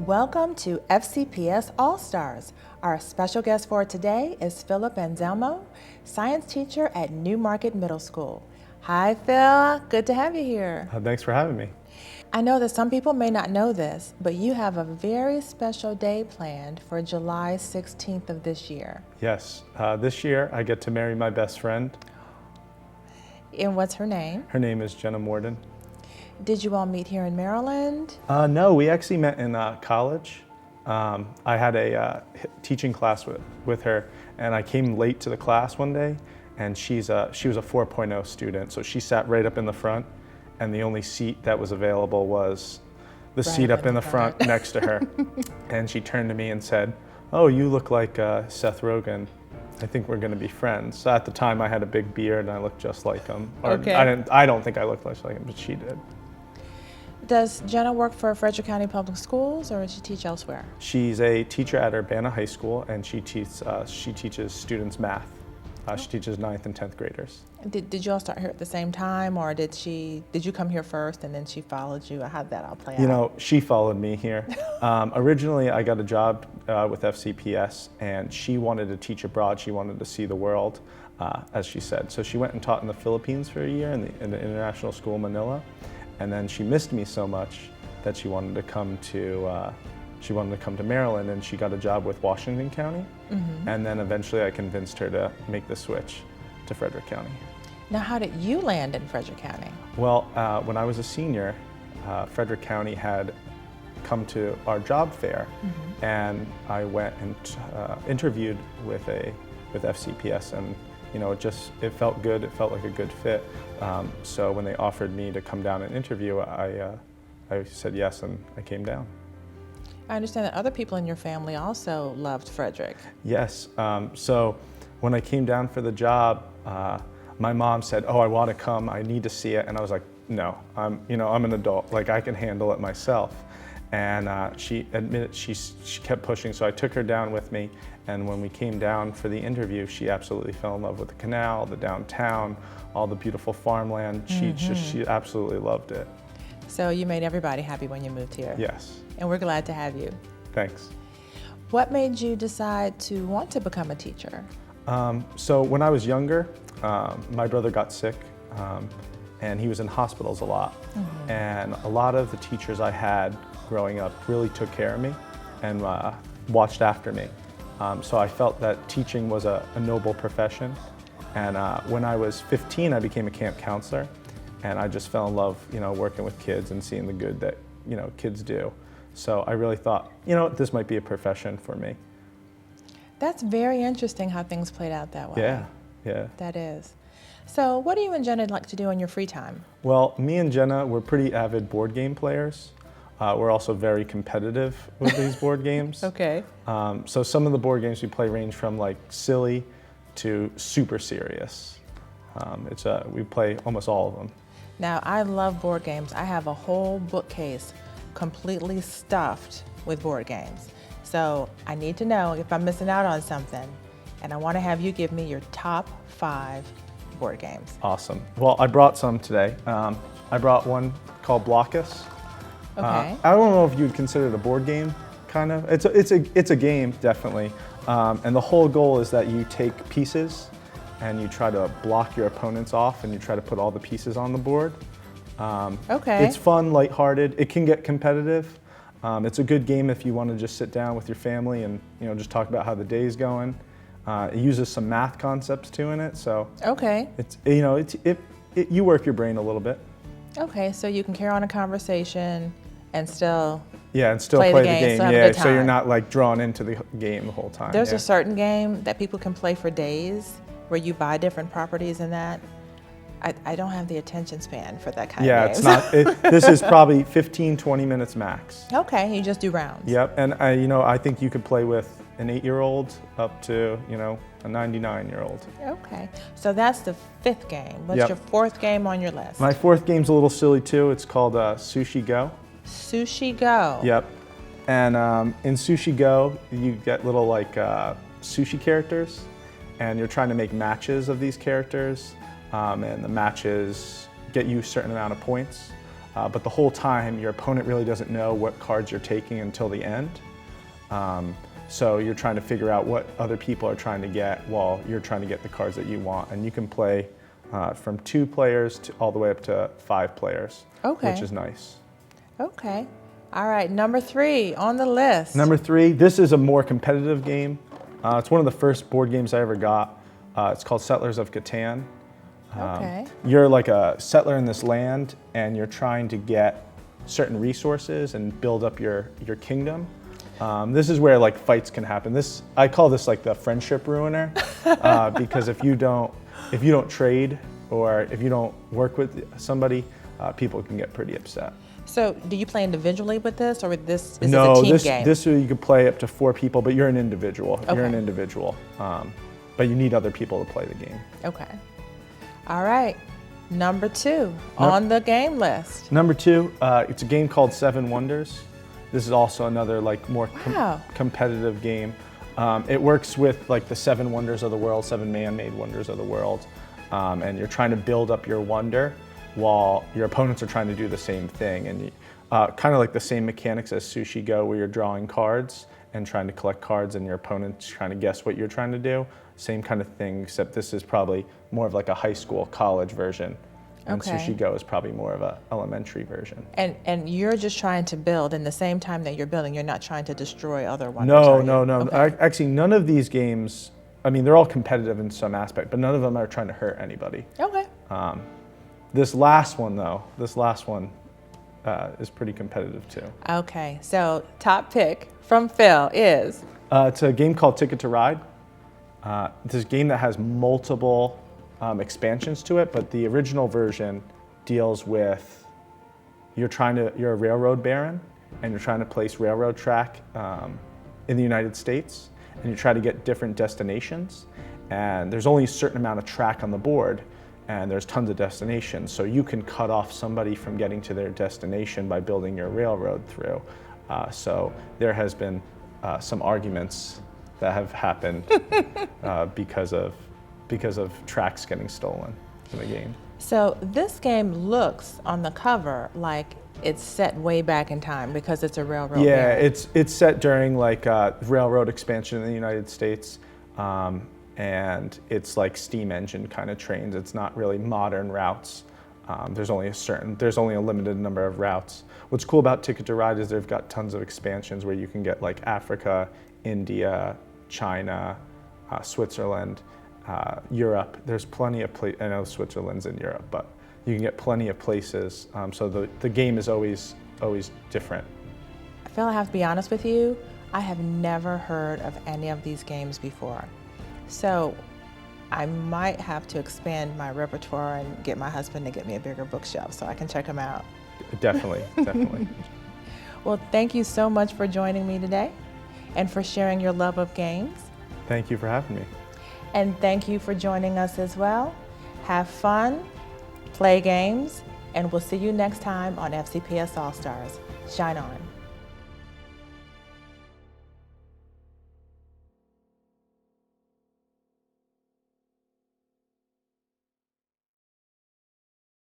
Welcome to FCPS All-Stars. Our special guest for today is Philip Anzelmo, science teacher at New Market Middle School. Hi, Phil. Good to have you here. Thanks for having me. I know that some people may not know this, but you have a very special day planned for July 16th of this year. Yes, this year I get to marry my best friend. And what's her name? Her name is Jenna Morden. Did you all meet here in Maryland? No, we actually met in college. I had a teaching class with her, and I came late to the class one day, and she was a 4.0 student, so she sat right up in the front, and the only seat that was available was the seat up in the front next to her. And she turned to me and said, "Oh, you look like Seth Rogen. I think we're going to be friends." So at the time I had a big beard and I looked just like him. Okay. I don't think I looked like him, but she did. Does Jenna work for Frederick County Public Schools, or does she teach elsewhere? She's a teacher at Urbana High School, and she teaches students math. She teaches 9th and 10th graders. Did you all start here at the same time, or did you come here first and then she followed you? How did that all play out? You know, she followed me here. Originally, I got a job with FCPS, and she wanted to teach abroad. She wanted to see the world, as she said. So she went and taught in the Philippines for a year in the International School, Manila. And then she missed me so much that she wanted to come to Maryland, and she got a job with Washington County. Mm-hmm. And then eventually I convinced her to make the switch to Frederick County. Now, how did you land in Frederick County? Well, when I was a senior, Frederick County had come to our job fair, mm-hmm. and I went and interviewed with FCPS, and you know, it felt good. It felt like a good fit. So when they offered me to come down and interview, I said yes, and I came down. I understand that other people in your family also loved Frederick. Yes. So when I came down for the job, my mom said, "Oh, I want to come. I need to see it." And I was like, "No, I'm an adult. Like, I can handle it myself." And she admitted she kept pushing, so I took her down with me. And when we came down for the interview, she absolutely fell in love with the canal, the downtown, all the beautiful farmland. Mm-hmm. She absolutely loved it. So you made everybody happy when you moved here. Yes. And we're glad to have you. Thanks. What made you decide to want to become a teacher? So when I was younger, my brother got sick, and he was in hospitals a lot. Mm-hmm. And a lot of the teachers I had growing up really took care of me and watched after me. So I felt that teaching was a noble profession. And when I was 15, I became a camp counselor, and I just fell in love, working with kids and seeing the good that, kids do. So I really thought, this might be a profession for me. That's very interesting how things played out that way. Yeah. That is. So what do you and Jenna like to do in your free time? Well, me and Jenna, we're pretty avid board game players. We're also very competitive with these board games. Okay. So some of the board games we play range from like silly to super serious. We play almost all of them. Now, I love board games. I have a whole bookcase completely stuffed with board games. So I need to know if I'm missing out on something, and I want to have you give me your top 5 board games. Awesome. Well, I brought some today. I brought one called Blockus. Okay. I don't know if you'd consider it a board game, kind of. It's a game, definitely. And the whole goal is that you take pieces and you try to block your opponents off, and you try to put all the pieces on the board. Okay. It's fun, lighthearted. It can get competitive. It's a good game if you want to just sit down with your family and just talk about how the day's going. It uses some math concepts too in it, so. Okay. You work your brain a little bit. Okay, so you can carry on a conversation and still play the game. So So you're not like drawn into the game the whole time. There's a certain game that people can play for days where you buy different properties in that. I don't have the attention span for that kind of game. It's not. This is probably 15, 20 minutes max. Okay, you just do rounds. Yep, and I think you could play with an 8-year-old up to a 99-year-old. Okay, so that's the 5th game. What's your 4th game on your list? My 4th game's a little silly too. It's called Sushi Go. Sushi Go. Yep, and in Sushi Go, you get little like sushi characters, and you're trying to make matches of these characters, and the matches get you a certain amount of points. but the whole time your opponent really doesn't know what cards you're taking until the end. So you're trying to figure out what other people are trying to get while you're trying to get the cards that you want. And you can play from 2 players to all the way up to 5 players, Okay. which is nice. Okay. All right, number 3 on the list. Number 3, this is a more competitive game. It's one of the first board games I ever got. It's called Settlers of Catan. Okay. You're like a settler in this land, and you're trying to get certain resources and build up your kingdom. This is where like fights can happen. I call this like the friendship ruiner, because if you don't trade or if you don't work with somebody, people can get pretty upset. So do you play individually with this, or with this is No, this a team game? this you could play up to 4 people, but you're an individual. Okay. You're an individual, but you need other people to play the game. Okay. All right. Number 2 on the game list. Number 2, it's a game called 7 Wonders. This is also another like more competitive game. It works with like the 7 wonders of the world, 7 man-made wonders of the world, and you're trying to build up your wonder while your opponents are trying to do the same thing. And kind of like the same mechanics as Sushi Go, where you're drawing cards and trying to collect cards, and your opponent's trying to guess what you're trying to do. Same kind of thing, except this is probably more of like a high school, college version. And Okay. Sushi Go is probably more of an elementary version. And you're just trying to build, in the same time that you're building, you're not trying to destroy other wonders, are you? No. Okay. Actually, none of these games, I mean, they're all competitive in some aspect, but none of them are trying to hurt anybody. Okay. This last one, though, is pretty competitive too. Okay. So top pick from Phil is? It's a game called Ticket to Ride. It's a game that has multiple expansions to it, but the original version deals with you're a railroad baron, and you're trying to place railroad track in the United States, and you try to get different destinations, and there's only a certain amount of track on the board, and there's tons of destinations, so you can cut off somebody from getting to their destination by building your railroad through. So there has been some arguments that have happened because of tracks getting stolen in the game. So this game looks on the cover like it's set way back in time because it's a railroad. Yeah, baron. it's set during like railroad expansion in the United States, and it's like steam engine kind of trains. It's not really modern routes. There's only a limited number of routes. What's cool about Ticket to Ride is they've got tons of expansions where you can get like Africa, India, China, Switzerland, Europe. There's plenty of places. I know Switzerland's in Europe, but you can get plenty of places. So the game is always different. I feel I have to be honest with you. I have never heard of any of these games before. So I might have to expand my repertoire and get my husband to get me a bigger bookshelf so I can check them out. Definitely. Well, thank you so much for joining me today and for sharing your love of games. Thank you for having me. And thank you for joining us as well. Have fun, play games, and we'll see you next time on FCPS All Stars. Shine on.